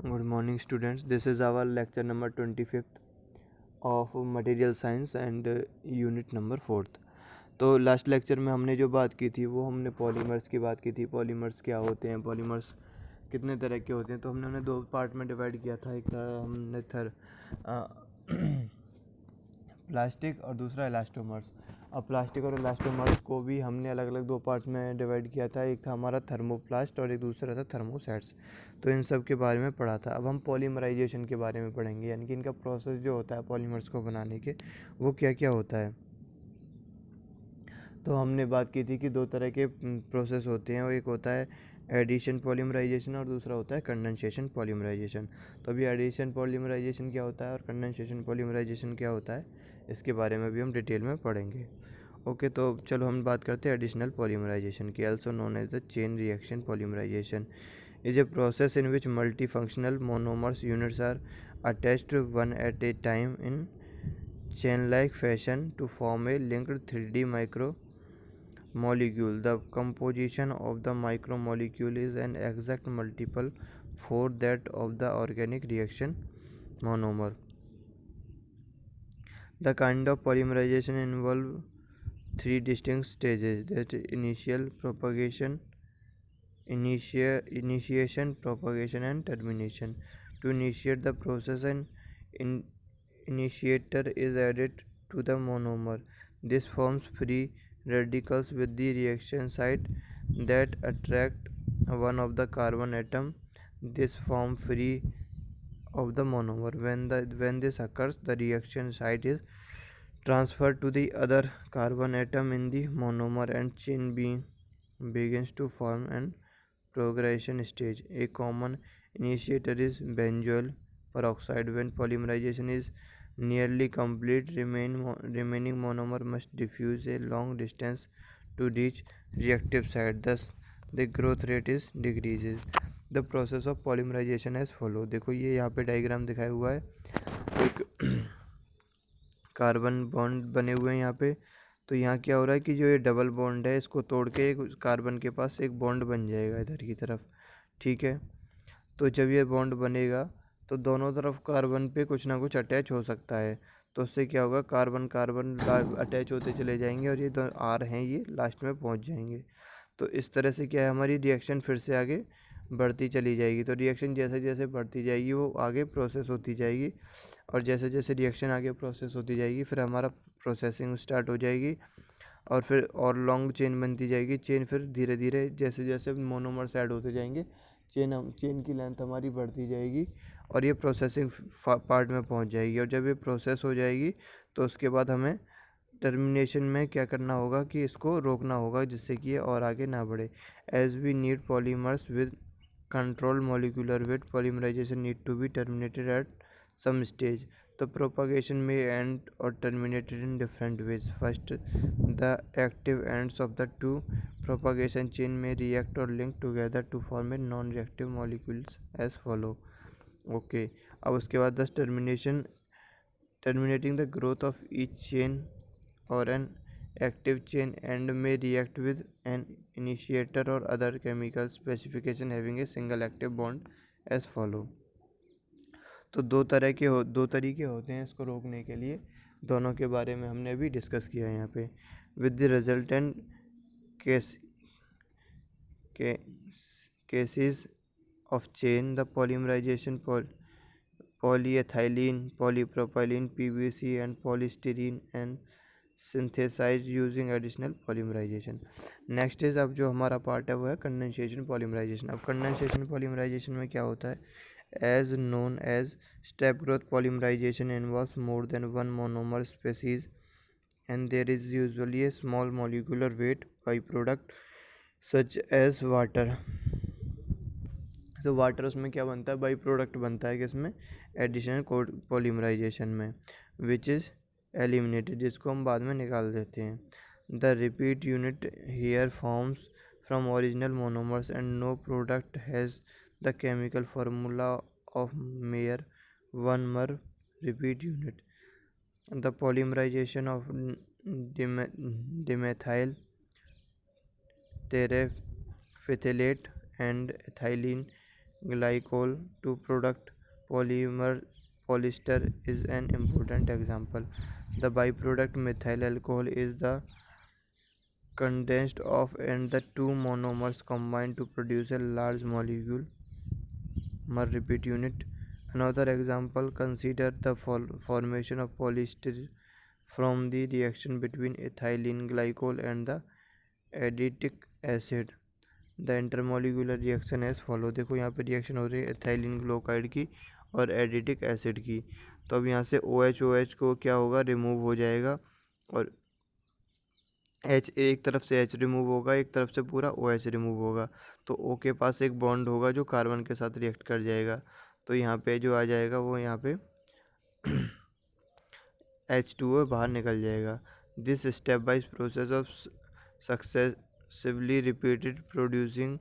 Good morning, students. This is our lecture number 25th of Material Science and Unit number 4th. तो last lecture में हमने जो बात की थी वो हमने पॉलीमर्स की बात की थी। पॉलीमर्स क्या होते हैं, पॉलीमर्स कितने तरह के होते हैं, तो हमने उन्हें दो पार्ट में डिवाइड किया था। एक था हमने प्लास्टिक और दूसरा इलास्टोमर्स। अब प्लास्टिक और इलास्टोमर्स को भी हमने अलग अलग दो पार्ट्स में डिवाइड किया था। एक था हमारा थर्मोप्लास्ट और एक दूसरा था थर्मोसेट्स। तो इन सब के बारे में पढ़ा था। अब हम पॉलीमराइजेशन के बारे में पढ़ेंगे, यानी कि इनका प्रोसेस जो होता है पॉलीमर्स को बनाने के, वो क्या क्या होता है। तो हमने बात की थी कि दो तरह के प्रोसेस होते हैं। वो एक होता है एडिशन पॉलीमराइजेशन और दूसरा होता है कंडेंसेशन पॉलीमराइजेशन। तो अभी एडिशन पॉलीमराइजेशन क्या होता है और कंडेंसेशन पॉलीमराइजेशन क्या होता है, इसके बारे में भी हम डिटेल में पढ़ेंगे। ओके, तो चलो हम बात करते हैं एडिशनल पॉलीमराइजेशन की। Also known as the chain reaction polymerization is a process in which multifunctional monomers units are attached one at a time in chain-like fashion to form a linked 3D micromolecule. The composition of the micromolecule is an exact multiple for that of the organic reaction monomer. The kind of polymerization involve three distinct stages: that initiation, propagation, and termination. To initiate the process, an initiator is added to the monomer. This forms free radicals with the reaction site that attract one of the carbon atom. This form free of the monomer. When this occurs, the reaction site is transferred to the other carbon atom in the monomer and chain begins to form and progression stage. A common initiator is benzoyl peroxide. When polymerization is nearly complete, remaining monomer must diffuse a long distance to reach reactive site. Thus, the growth rate is decreases. The process of polymerization as follow. देखो ये यहाँ पे diagram दिखाया हुआ है। एक carbon bond बने हुए हैं यहाँ पे। तो यहाँ क्या हो रहा है कि जो ये डबल बॉन्ड है इसको तोड़ के कार्बन के पास एक बॉन्ड बन जाएगा इधर की तरफ, ठीक है। तो जब ये बॉन्ड बनेगा तो दोनों तरफ कार्बन पे कुछ ना कुछ अटैच हो सकता है। तो उससे क्या होगा, कार्बन कार्बन अटैच होते चले जाएंगे और ये दो आर हैं ये लास्ट में पहुँच जाएंगे। तो इस तरह से क्या है, हमारी रिएक्शन फिर से आगे बढ़ती चली जाएगी। तो रिएक्शन जैसे जैसे बढ़ती जाएगी वो आगे प्रोसेस होती जाएगी, और जैसे जैसे रिएक्शन आगे प्रोसेस होती जाएगी फिर हमारा प्रोसेसिंग स्टार्ट हो जाएगी, और फिर और लॉन्ग चेन बनती जाएगी। चेन फिर धीरे धीरे जैसे जैसे मोनोमर्स ऐड होते जाएंगे चेन की लेंथ हमारी बढ़ती जाएगी और ये प्रोसेसिंग पार्ट में पहुंच जाएगी। और जब ये प्रोसेस हो जाएगी तो उसके बाद हमें टर्मिनेशन में क्या करना होगा कि इसको रोकना होगा जिससे कि ये और आगे ना बढ़े। As we need polymers with control molecular weight, polymerization need to be terminated at some stage. The propagation may end or terminated in different ways. First, the active ends of the two propagation chain may react or link together to form a non-reactive molecules as follow. Okay, अब उसके बाद thus terminating the growth of each chain or an active chain end may react with an initiator or other chemical specification having a single active bond as follow. तो दो तरीके होते हैं इसको रोकने के लिए, दोनों के बारे में हमने अभी डिस्कस किया है यहाँ पे। With the resultant cases of chain the polymerization polyethylene, polypropylene, PVC and polystyrene and synthesized using additional polymerization. Next is अब जो हमारा पार्ट है वो है कंडेंसेशन पॉलीमराइजेशन। अब कंडेंसेशन पॉलीमराइजेशन में क्या होता है, as known as step growth polymerization involves more than one monomer species and there is usually a small molecular weight by product such as water. तो वाटर उसमें क्या बनता है, बाई प्रोडक्ट बनता है किसमें, एडिशनल पॉलीमराइजेशन में, विच इज़ एलिमिनेटेड, जिसको हम बाद में निकाल देते हैं। The repeat unit here forms from original monomers and no product has the chemical formula of mayor one mer repeat unit. The polymerization of dimethyl terephthalate and ethylene glycol to product polymer polyester is an important example. The byproduct methyl alcohol is the condensed of and the two monomers combine to produce a large molecule mer repeat unit. Another example, consider the formation of polyester from the reaction between ethylene glycol and the adipic acid. The intermolecular reaction as follow. देखो यहाँ पे reaction हो रही है ethylene ग्लोकाइड की और एडिटिक acid की. तो अब यहाँ से OH को क्या होगा, रिमूव हो जाएगा और H एक तरफ से H रिमूव होगा, एक तरफ से पूरा OH रिमूव होगा. तो O के पास एक बॉन्ड होगा जो कार्बन के साथ रिएक्ट कर जाएगा. तो यहाँ पे जो आ जाएगा वो यहाँ पे H2O बाहर निकल जाएगा. This step wise process of successively repeated producing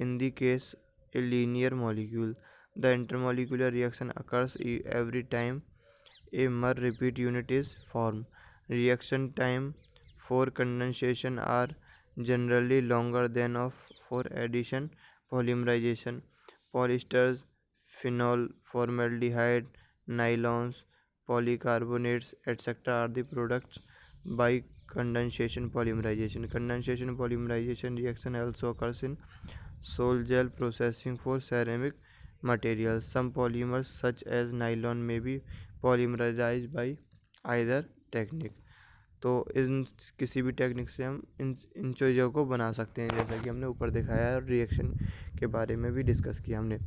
in the case a linear molecule. The intermolecular reaction occurs every time a mer repeat unit is formed. Reaction time for condensation are generally longer than of for addition polymerization. Polyesters, phenol, formaldehyde, nylons, polycarbonates, etc. are the products by condensation polymerization. Condensation polymerization reaction also occurs in sol gel processing for ceramic materials. Some polymers such as nylon may be polymerized by either technique. तो इन किसी भी technique से हम इन चीज़ों को बना सकते हैं, जैसा कि हमने ऊपर दिखाया है और रिएक्शन के बारे में भी डिस्कस किया हमने.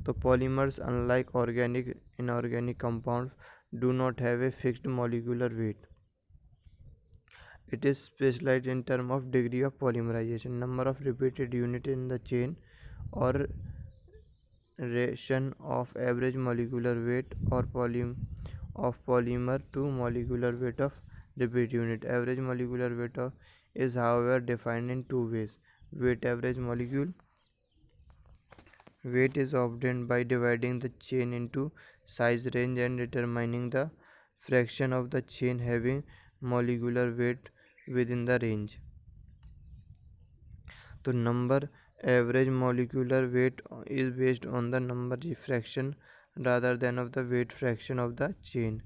तो polymers unlike organic inorganic compounds do not have a fixed molecular weight. It is specialized in terms of degree of polymerization, number of repeated units in the chain, or ration of average molecular weight or polymer to molecular weight of repeat unit. Average molecular weight is however defined in two ways. Weight average molecule weight is obtained by dividing the chain into size range and determining the fraction of the chain having molecular weight within the range. तो number average molecular weight is based on the number fraction rather than of the weight fraction of the chain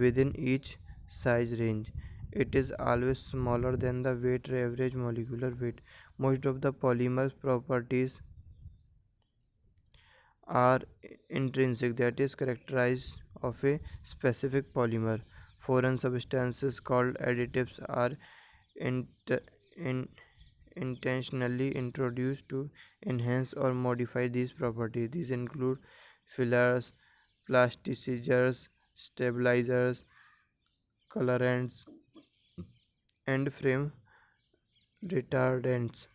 within each size range. It is always smaller than the weight average molecular weight. Most of the polymer's properties are intrinsic, that is characterized of a specific polymer. Foreign substances called additives are intentionally introduced to enhance or modify these properties. These include fillers, plasticizers, stabilizers, colorants, and frame retardants.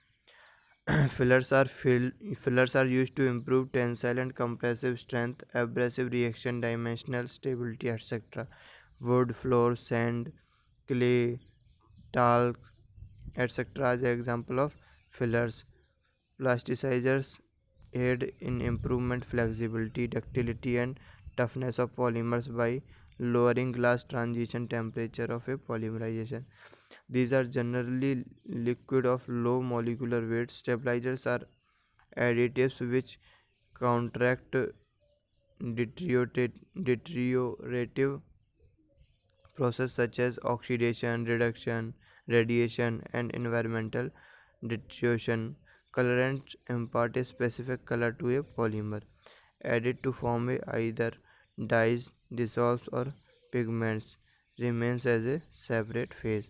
Fillers are used to improve tensile and compressive strength, abrasive reaction, dimensional stability, etc. Wood, floor, sand, clay, talc, etc. are the example of fillers. Plasticizers aid in improvement flexibility, ductility, and toughness of polymers by lowering glass transition temperature of a polymerization. These are generally liquid of low molecular weight. Stabilizers are additives which counteract deteriorative process such as oxidation, reduction, radiation, and environmental deterioration. Colorants impart a specific color to a polymer, added to form either dyes, dissolves, or pigments, remains as a separate phase.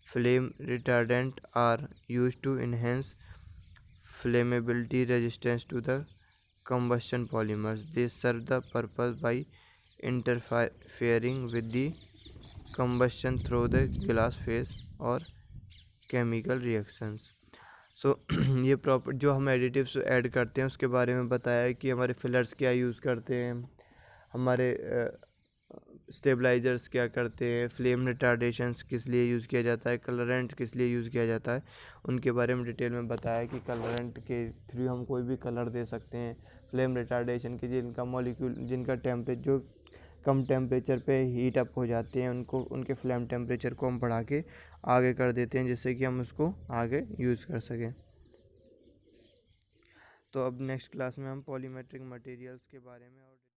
Flame retardants are used to enhance flammability resistance to the combustion polymers. They serve the purpose by interfering with the combustion through the glass phase or chemical reactions. सो ये proper जो हम additives add करते हैं उसके बारे में बताया है कि हमारे फिलर्स क्या यूज़ करते हैं, हमारे स्टेबलाइजर्स क्या करते हैं, फ्लेम रिटार्डेशंस किस लिए यूज़ किया जाता है, कलरेंट किस लिए यूज़ किया जाता है, उनके बारे में डिटेल में बताया कि कलरेंट के थ्रू हम कोई भी कलर दे सकते हैं. फ्लेम रिटार्डेशन के जिनका मॉलिक्यूल जिनका टेम्परेचर जो कम टेम्परेचर पे हीट अप हो जाते हैं उनको उनके फ्लेम टेम्परेचर को हम बढ़ा के आगे कर देते हैं जिससे कि हम उसको आगे यूज़ कर सकें. तो अब नेक्स्ट क्लास में हम पॉलीमेट्रिक मटेरियल्स के बारे में और